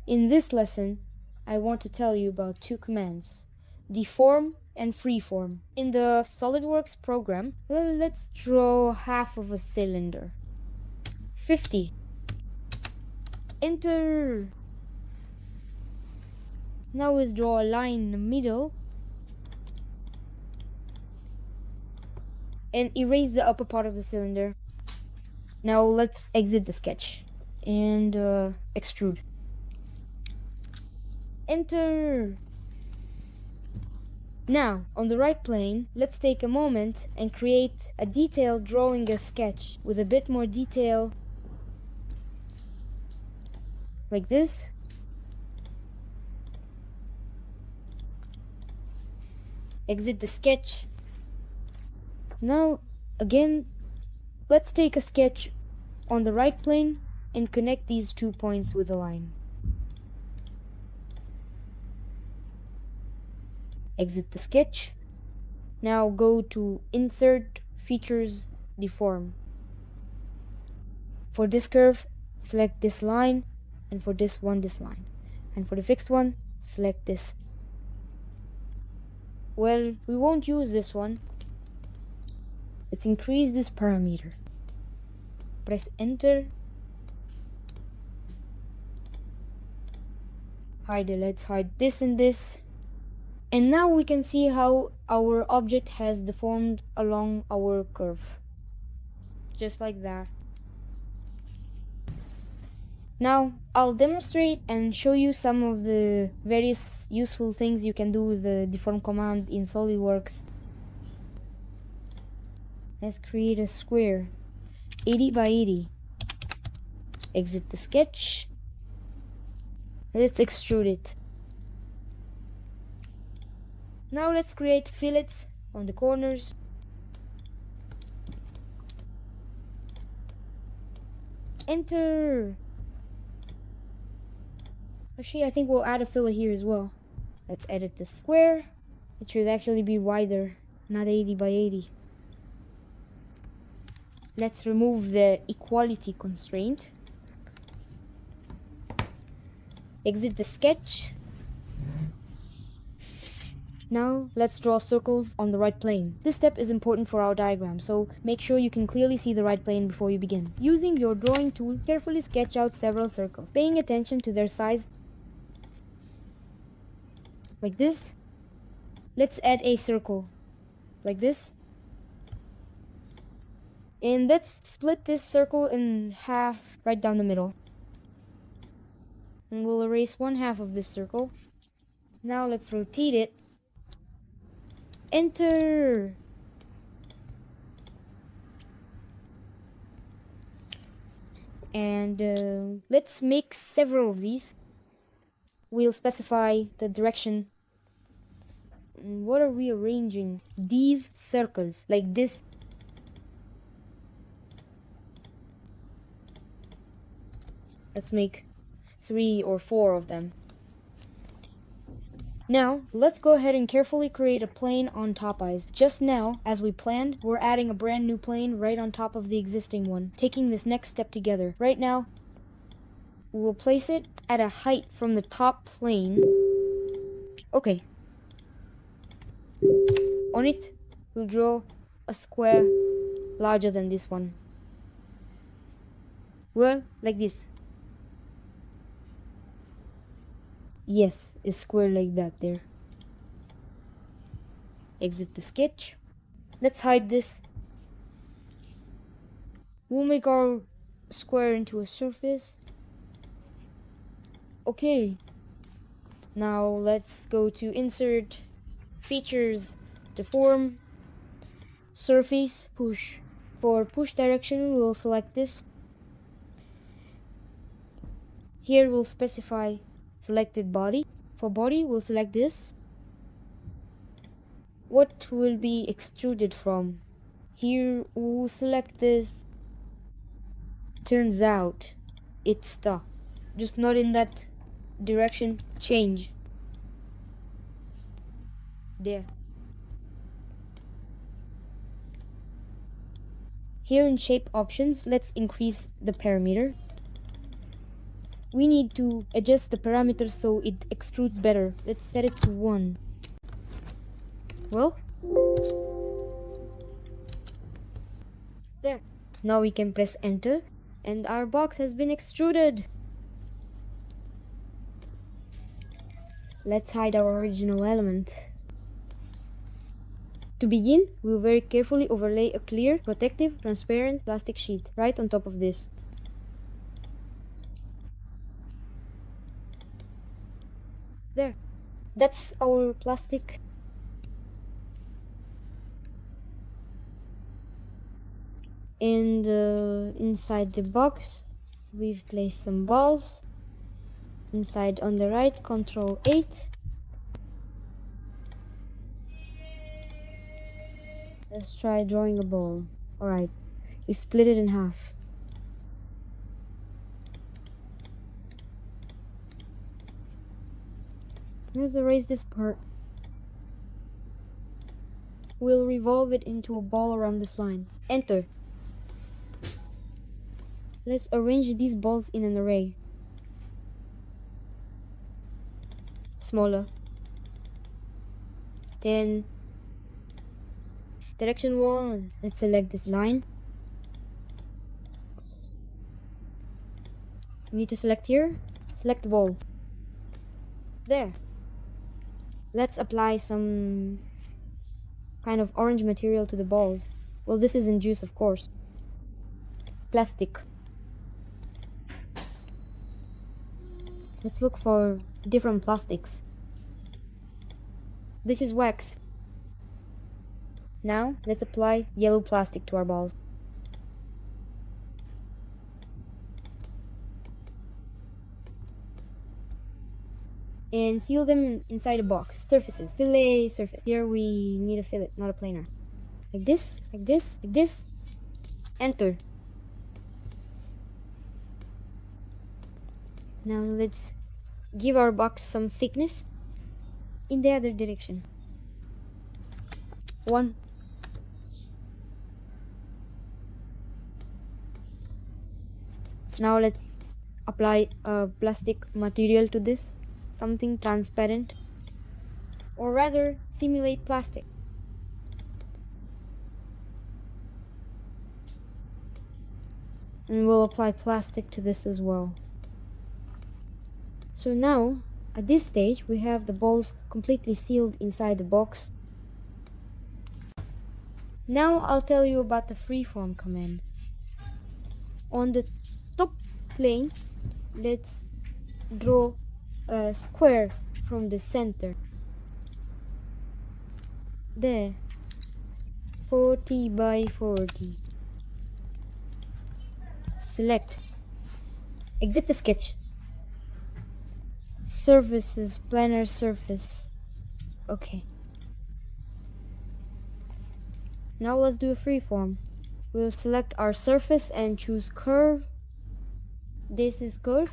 In this lesson, I want to tell you about two commands, Deform and Freeform. In the SolidWorks program, let's draw half of a cylinder. 50. Enter. Now let's draw a line in the middle and erase the upper part of the cylinder. Now let's exit the sketch and extrude. Enter. Now, on the right plane, let's take a moment and create a detailed drawing a sketch with a bit more detail, like this. Exit the sketch. Now, again, let's take a sketch on the right plane and connect these 2 points with a line. Exit the sketch. Now go to Insert, Features, Deform. For this curve, select this line, and for this one, this line. And for the fixed one, select this. Well, we won't use this one. Let's increase this parameter. Press Enter. Let's hide this and this. And now we can see how our object has deformed along our curve. Just like that. Now, I'll demonstrate and show you some of the various useful things you can do with the deform command in SolidWorks. Let's create a square, 80 by 80. Exit the sketch. Let's extrude it. Now let's create fillets on the corners. Enter. Actually, I think we'll add a fillet here as well. Let's edit the square. It should actually be wider, not 80 by 80. Let's remove the equality constraint. Exit the sketch. Now let's draw circles on the right plane. This step is important for our diagram, so make sure you can clearly see the right plane before you begin. Using your drawing tool, carefully sketch out several circles, paying attention to their size. Like this. Let's add a circle, like this. And let's split this circle in half right down the middle. And we'll erase one half of this circle. Now let's rotate it. Enter. And let's make several of these. We'll specify the direction. What are we arranging? These circles, like this. Let's make 3 or 4 of them. Now, let's go ahead and carefully create a plane on top eyes. Just now, as we planned, we're adding a brand new plane right on top of the existing one, taking this next step together. Right now, we will place it at a height from the top plane. Okay. On it, we'll draw a square larger than this one. Well, like this. Yes, a square like that there. Exit the sketch. Let's hide this. We'll make our square into a surface. Okay. Now let's go to Insert, Features, Deform, Surface, Push. For push direction, we'll select this. Here we'll specify selected body. For body, we'll select this. What will be extruded from? Here we'll select this. Turns out it's stuck, just not in that direction. Change. There. Here in shape options, let's increase the parameter. we need to adjust the parameters so it extrudes better. Let's set it to 1. Well, there. Now we can press enter and our box has been extruded. Let's hide our original element. To begin, we'll very carefully overlay a clear, protective, transparent plastic sheet right on top of this. There. That's our plastic. And inside the box, we've placed some balls. Inside on the right, Control 8. Let's try drawing a ball. Alright, we split it in half. Let's erase this part. We'll revolve it into a ball around this line. Enter. Let's arrange these balls in an array. Smaller. Then direction 1. Let's select this line. We need to select here. Select the ball. There. Let's apply some kind of orange material to the balls. Well, this isn't juice, of course. Plastic. Let's look for different plastics. This is wax. Now, let's apply yellow plastic to our balls. And seal them inside a box. Surfaces. Fillet surface. Here we need a fillet, not a planer. Like this, like this, like this. Enter. Now let's give our box some thickness in the other direction. 1. Now let's apply a plastic material to this. Something transparent, or rather simulate plastic. And we'll apply plastic to this as well. So now, at this stage, we have the balls completely sealed inside the box. Now I'll tell you about the Freeform command. On the top plane, let's draw a square from the center. There. 40 by 40. Select. Exit the sketch. Surfaces, planar surface. Okay. Now let's do a freeform. We'll select our surface and choose curve. This is curve.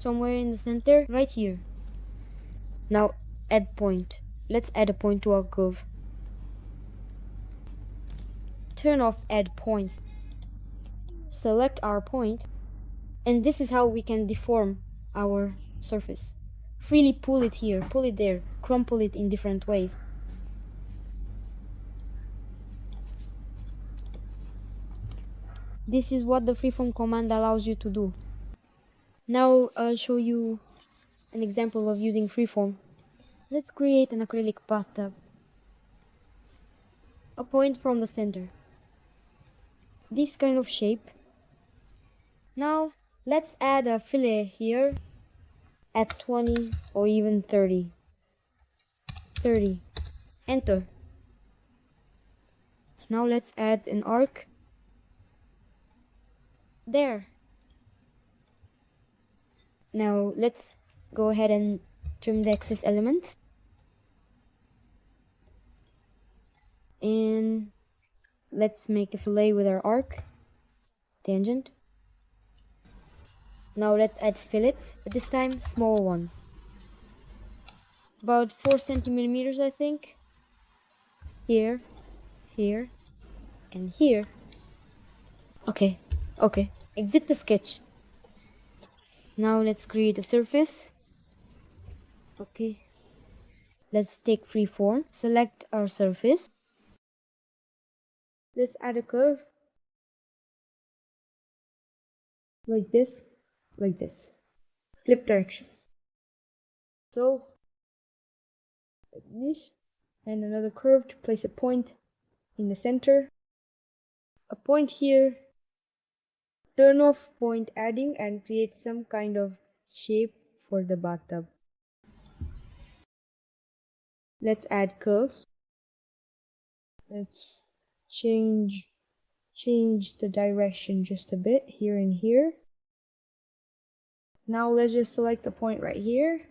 Somewhere in the center, right here. Now add point. Let's add a point to our curve. Turn off add points. Select our point, and this is how we can deform our surface. Freely pull it here, pull it there, crumple it in different ways. This is what the freeform command allows you to do. Now I'll show you an example of using freeform. Let's create an acrylic bathtub. A point from the center. This kind of shape. Now let's add a fillet here at 20 or even 30. 30. Enter. So now let's add an arc. There. Now let's go ahead and trim the excess elements. And let's make a fillet with our arc. Tangent. Now let's add fillets, but this time small ones. About 4 centimeters, I think. Here, here, and here. Okay. Exit the sketch. Now let's create a surface. Okay. Let's take Freeform. Select our surface. Let's add a curve. Like this. Like this. Flip direction. So, like this. And another curve to place a point in the center. A point here. Turn off point adding and create some kind of shape for the bathtub. Let's add curves. Let's change the direction just a bit here and here. Now let's just select the point right here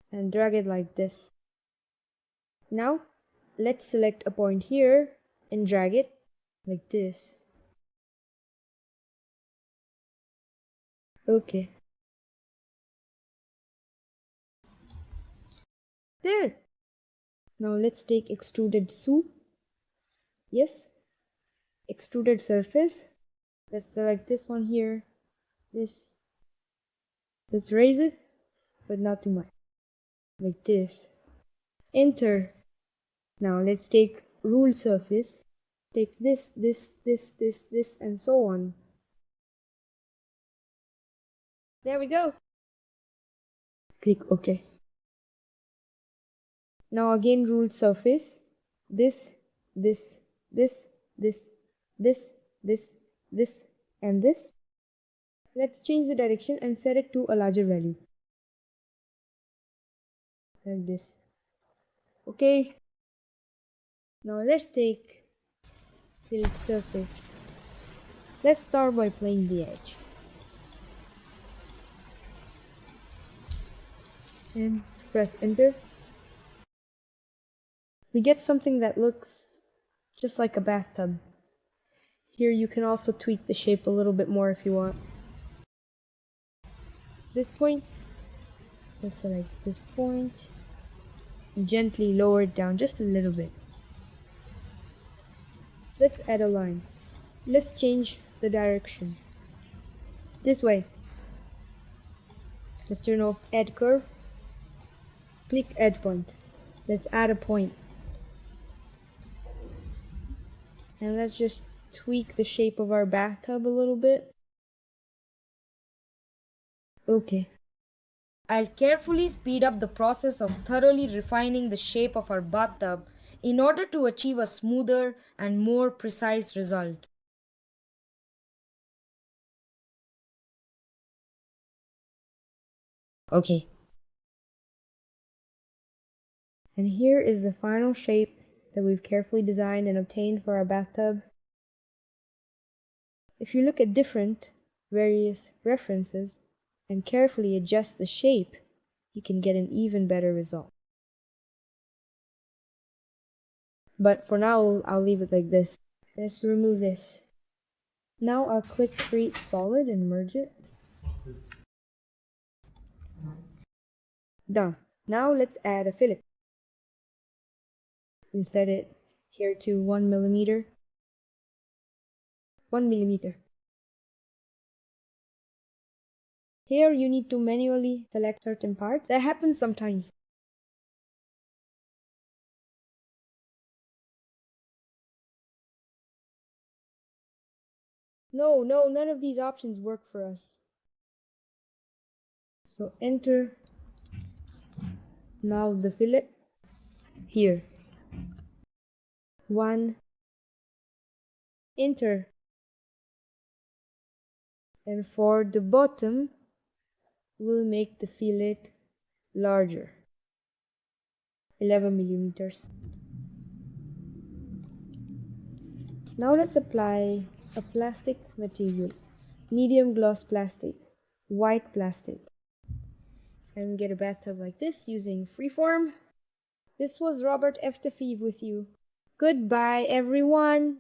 and drag it like this. Now let's select a point here and drag it like this. Okay. There. Now let's take extruded soup. Yes. Extruded surface. Let's select this one here. This. Let's raise it, but not too much. Like this. Enter. Now let's take rule surface. Take this, and so on. There we go. Click OK. Now again rule surface. This, and this. Let's change the direction and set it to a larger value. Like this. Okay. Now let's take fill surface. Let's start by playing the edge. And press enter. We get something that looks just like a bathtub. Here you can also tweak the shape a little bit more if you want. This point, let's select this point, and gently lower it down just a little bit. Let's add a line. Let's change the direction. This way. Let's turn off add curve. Click edge point. Let's add a point. And let's just tweak the shape of our bathtub a little bit. Okay. I'll carefully speed up the process of thoroughly refining the shape of our bathtub in order to achieve a smoother and more precise result. Okay. And here is the final shape that we've carefully designed and obtained for our bathtub. If you look at various references and carefully adjust the shape, you can get an even better result. But for now, I'll leave it like this. Let's remove this. Now I'll click create solid and merge it. Done. Now let's add a fillet. We set it here to 1 millimeter. 1 millimeter. Here you need to manually select certain parts. That happens sometimes. No, none of these options work for us. So enter. Now the fillet. Here. 1. Enter. And for the bottom, we'll make the fillet larger. 11 millimeters. Now let's apply a plastic material, medium gloss plastic, white plastic, and get a bathtub like this using Freeform. This was Robert F. Tafeev with you. Goodbye, everyone.